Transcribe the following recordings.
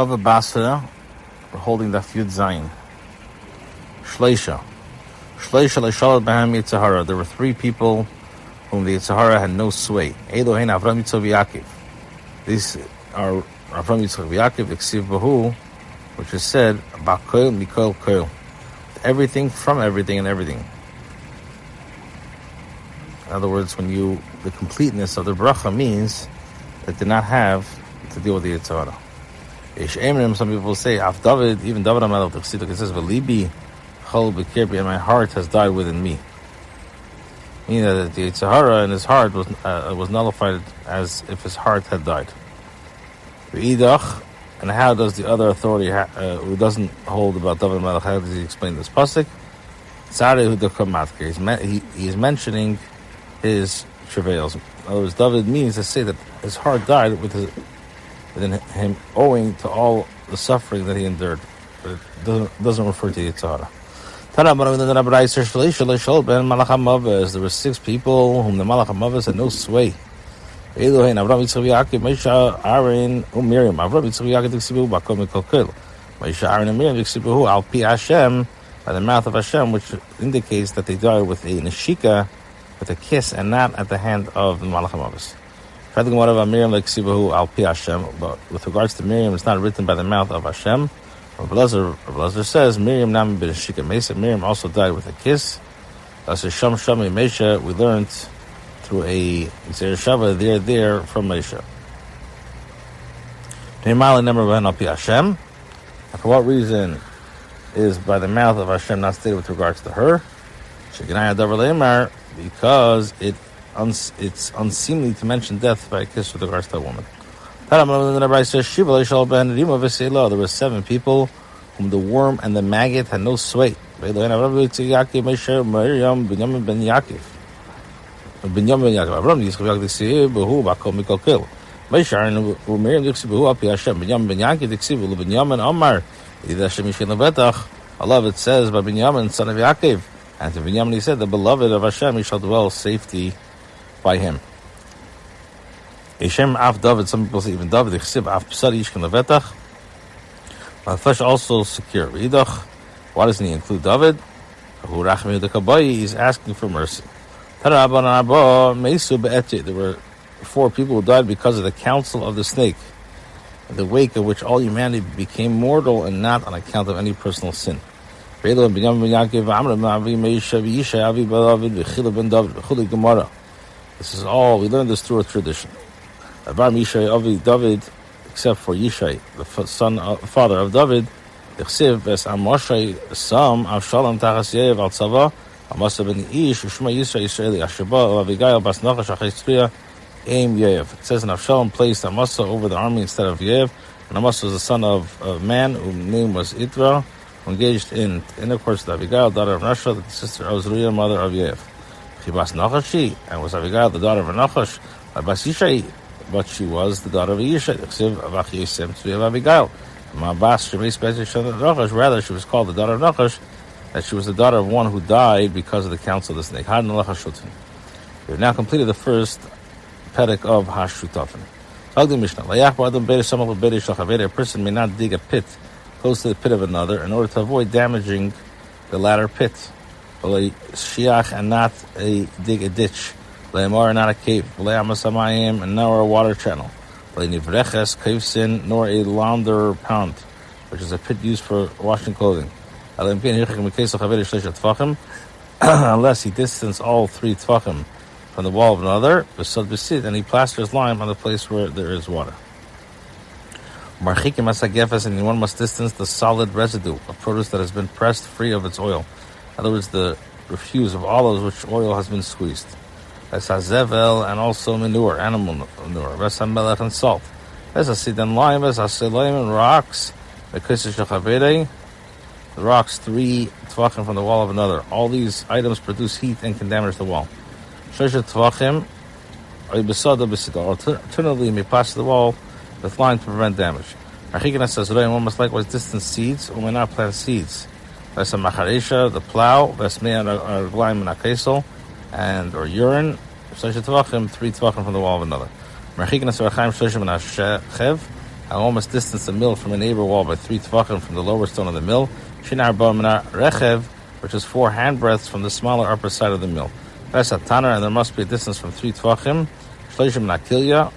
Bava Basra, we're holding daf-yomi-bava-basra. Shleisha leishalat b'hem Yitzhahara. There were three people whom the Yitzhahara had no sway. Elohein Avram Yitzchak v'Yaakov. These are Avram Yitzchak v'Yaakov, Ksiv Bahu, which is said, Ba'koil Mikol Koil. Everything from everything and everything. In other words, the completeness of the bracha means that they not have to deal with the Yitzhahara. Some people say, Af David, even David HaMelech, it says, V'libi chol b'kirbi, and my heart has died within me. Meaning that the Yitzhahara in his heart was nullified as if his heart had died. V'idach, and how does the other authority, who doesn't hold about David HaMelech, how does he explain this pasuk? He is mentioning his travails. In other words, David means to say that his heart died within him, owing to all the suffering that he endured. But it doesn't refer to Yitzhahara. There were six people whom the Malach HaMavos had no sway. Aaron, Miriam. Aaron and Miriam al pi Hashem, by the mouth of Hashem, which indicates that they died with a neshika, with a kiss, and not at the hand of the Malach HaMavos. But with regards to Miriam, it's not written by the mouth of Hashem. Rabbi Elazar says, Miriam also died with a kiss. We learned through a Xer Shava there from Mesha. For what reason is by the mouth of Hashem not stated with regards to her? Because it's unseemly to mention death by a kiss with regards to a woman. There were seven people whom the worm and the maggot had no sway. Allah, it says by Binyamin, son of Yaakov, and to Binyamin he said, the beloved of Hashem, he shall dwell safety by him. Hashem af David, some people say even David, my flesh also secure. Why doesn't he include David? He's asking for mercy. There were four people who died because of the counsel of the snake, in the wake of which all humanity became mortal and not on account of any personal sin. This is all, we learned this through a tradition. David, except for Yishai, the father of David, it says, and Avshalom placed Amasa over the army instead of Yev, and Amasa was the son of a man whose name was Itra, who engaged in intercourse with Abigail, daughter of Nasha, the sister of Zeruiah, mother of Yev. And was Abigail the daughter of Nachash, but she was the daughter of Yishai. Rather, she was called the daughter of Nachash, that she was the daughter of one who died because of the counsel of the snake. We have now completed the first Perek of Hashutafin. A person may not dig a pit close to the pit of another in order to avoid damaging the latter pit. And not dig a ditch. And not a cave. And nor a water channel. Nor a launder pound, which is a pit used for washing clothing. Unless he distanced all three tvachim from the wall of another, and he plasters lime on the place where there is water. And one must distance the solid residue of produce that has been pressed free of its oil. In other words, the refuse of olives which oil has been squeezed. Zevel, and also manure, animal manure. Melech, and salt. And lime, and rocks. The rocks 3 tvachim from the wall of another. All these items produce heat and can damage the wall. Alternatively, you may pass the wall with line to prevent damage. One must likewise distance seeds, or may not plant seeds. The plow, and or urine, 3 tvachim from the wall of another. I almost distance the mill from a neighbor wall by 3 tvachim from the lower stone of the mill, Shin Arba Mina Rechev, which is 4 handbreadths from the smaller upper side of the mill. Vesat Taner, and there must be a distance from 3 tvachim, Shleishim Nakilya.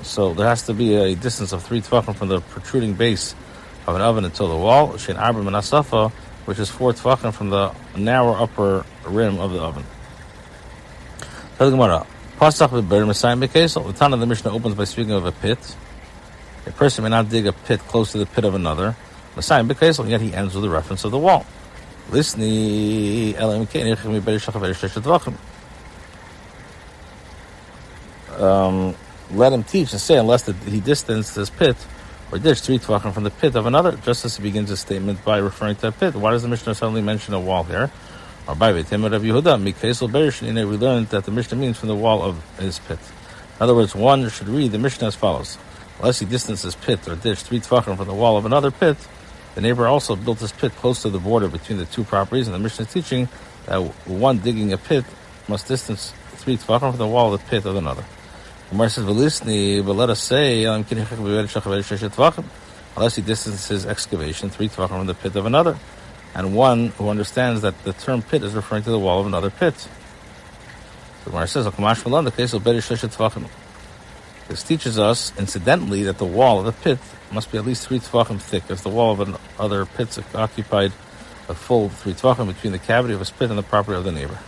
So there has to be a distance of 3 tvachim from the protruding base of an oven until the wall, Shin Arba Mina Safa, which is 4 tvachim from the narrow upper rim of the oven. The Gemara. Pasach v'ber Messiah Bekesel. The Tana of the Mishnah opens by speaking of a pit. A person may not dig a pit close to the pit of another. Messiah Bekesel, yet he ends with a reference of the wall. Listni let him teach and say, unless he distanced his pit or ditched 3 tvachim from the pit of another, just as he begins his statement by referring to a pit. Why does the Mishnah suddenly mention a wall here? Or by Beitim Rabbi Yehuda, Mikesel Berishin, we learned that the Mishnah means from the wall of his pit. In other words, one should read the Mishnah as follows: unless he distanced his pit or ditched 3 tvachim from the wall of another pit, the neighbor also built his pit close to the border between the 2 properties, and the Mishnah is teaching that one digging a pit must distance 3 tvachim from the wall of the pit of another. Gemara says, "V'lisni," but let us say, unless he distances his excavation 3 tvachim from the pit of another, and one who understands that the term pit is referring to the wall of another pit. The Gemara says, the case of this teaches us, incidentally, that the wall of the pit must be at least 3 tvachim thick, as the wall of another pit occupied a full 3 tvachim between the cavity of his pit and the property of the neighbor.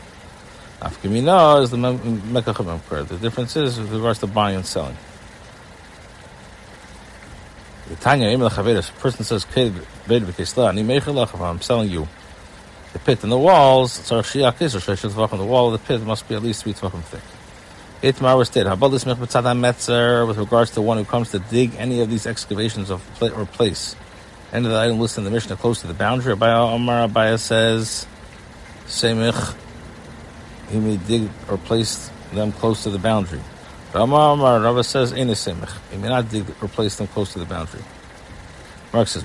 Afkamina is the mekach prayer. The difference is with regards to buying and selling. The Tanya, a person says, if I'm selling you the pit and the walls, the wall of the pit must be at least 3 tvachim thick. Itmar was stated, with regards to one who comes to dig any of these excavations of or place. End of the item listed in the Mishnah close to the boundary. Abaya says, Semich, he may dig or place them close to the boundary. Rava says, he may not dig or place them close to the boundary. Mark says,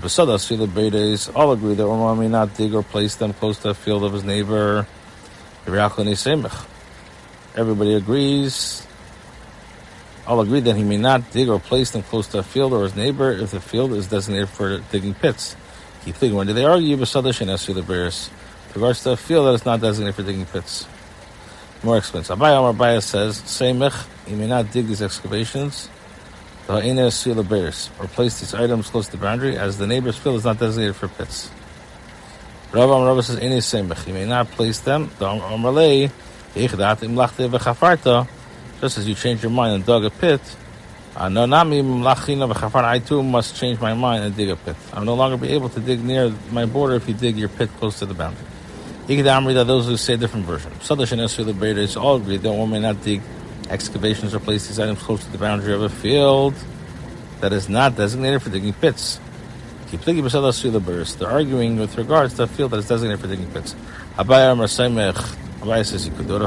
all agree that one may not dig or place them close to the field of his neighbor. Everybody agrees. All agree that he may not dig or place them close to a field or his neighbor if the field is designated for digging pits. When do they argue? With regards to a field that is not designated for digging pits. More expensive. Abaya says, he may not dig these excavations or place these items close to the boundary, as the neighbor's field is not designated for pits. Rava says, he may not place them. Just as you change your mind and dug a pit, I too must change my mind and dig a pit. I will no longer be able to dig near my border if you dig your pit close to the boundary. That those who say a different version. All agree that one may not dig excavations or place these items close to the boundary of a field that is not designated for digging pits. They're arguing with regards to a field that is designated for digging pits. Abaya says you could do it.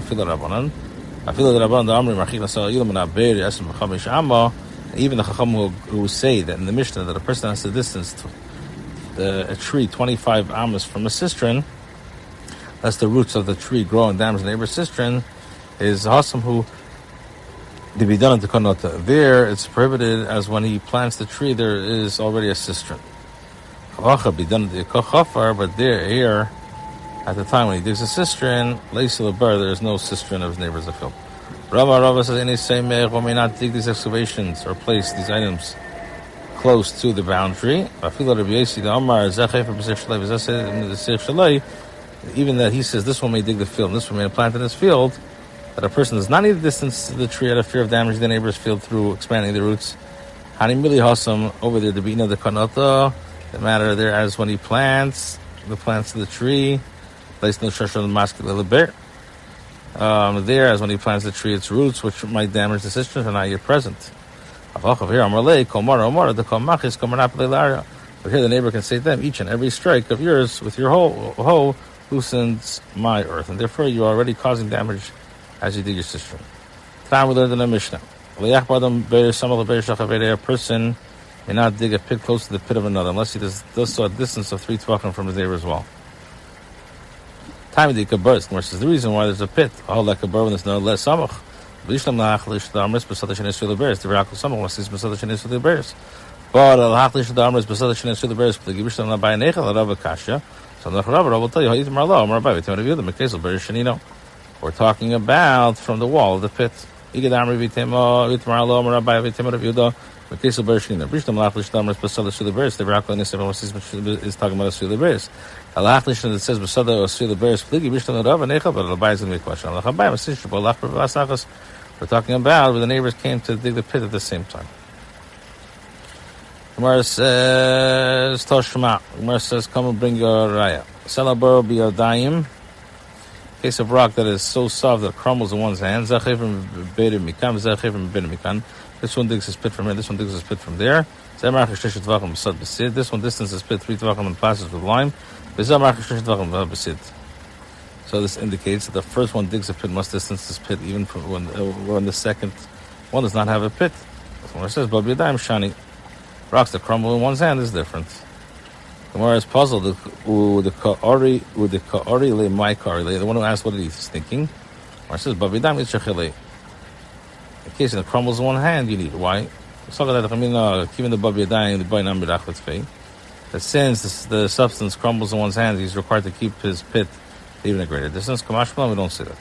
Even the Chacham who say that in the Mishnah that a person has to distance a tree 25 amas from a cistern, lest the roots of the tree grow and damage the neighbor's cistern, is Hasam who to be done in Tekonota. There, it's prohibited as when he plants the tree, there is already a cistern. Be done but here, at the time when he digs a cistern, there is no cistern of his neighbor's field. Rava says, any same one may not dig these excavations or place these items close to the boundary. Even that he says this one may dig the field and this one may plant in his field, that a person does not need to distance the tree out of fear of damaging the neighbor's field through expanding the roots. Over there, the bina the kanota, the matter there as when he plants the plants of the tree, place no shashon masculine bear. There, as when he plants the tree, its roots, which might damage the cistern, are not yet present. But here the neighbor can say to them, each and every strike of yours with your hoe loosens my earth, and therefore you are already causing damage as you dig your cistern. Time we learned in the Mishnah. A person may not dig a pit close to the pit of another, unless he does so a distance of 3 tvachim from his neighbor as well. Time the kabur, which is the reason why there's a pit. All like kabur when there's no less samach. V'yishlam lahachlish the amris b'sada shenes suleberes. The Rakel Samach was b'sada shenes suleberes. But lahachlish the amris b'sada shenes suleberes. The Gibishlam labai nechel Rav Kasha. So the Rav will tell you how you marlo marabai v'tem review the mekesel beres shenino. We're talking about from the wall of the pit. Igad amri v'tem marlo marabai v'tem review the mekesel beres shenino. B'yishlam lahachlish the amris b'sada suleberes. The Rakel is talking about a suleberes. Alachlish that says Basada or Sila Bears Pligi Bishtan Rav and Echab, but Labai is going to be a question. We're talking about where the neighbors came to dig the pit at the same time. Gemara says Toshma. Gemara says, come and bring your raya. Selabur be your daim. Case of rock that is so soft that it crumbles in one's hand. This one digs his pit from here, this one digs his pit from there. This one distance is pit 3 tvachim and passes with lime. So this indicates that the first one digs a pit must distance this pit even from when the second one does not have a pit. When it says Babi Yadayim Shani, rocks that crumble in one's hand is different. The Gemara is puzzled the one who asked what he's thinking. When it says Babi Yadayim Shachile, in case it crumbles in one hand, you need why? That since the substance crumbles in one's hands, he's required to keep his pit even a greater distance. Kamashmalan, we don't see that.